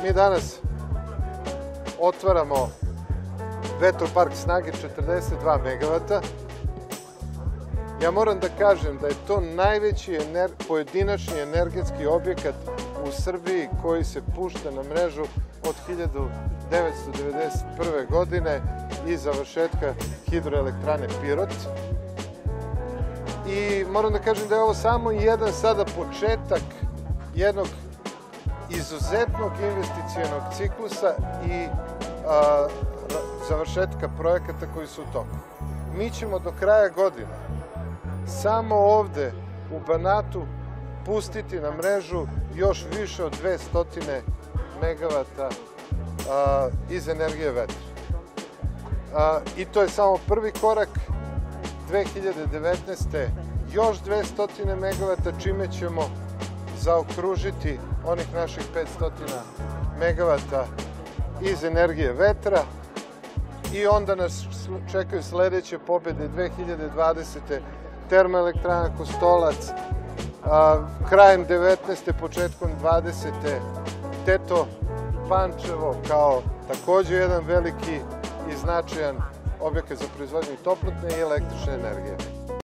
Mi danas otvaramo vetropark snage 42 MW. Ja moram da kažem da je to najveći pojedinačni energetski objekat u Srbiji koji se pušta na mrežu od 1991. godine i završetka hidroelektrane Pirot. I moram da kažem da je ovo samo jedan sada početak jednog izuzetnog investicionog ciklusa i završetka projekata koji su u toku. Mi ćemo do kraja godine samo ovde u Banatu pustiti na mrežu još više od 200 MW iz energije vetra. I to je samo prvi korak. 2019. još 200 MW, čime ćemo zaokružiti onih naših 500 MW iz energije vetra. I onda nas čekaju sledeće pobede 2020. Termoelektrana Kostolac, krajem 19. početkom 20. Teto Pančevo kao takođe jedan veliki i značajan objekat za proizvodnju toplotne i električne energije.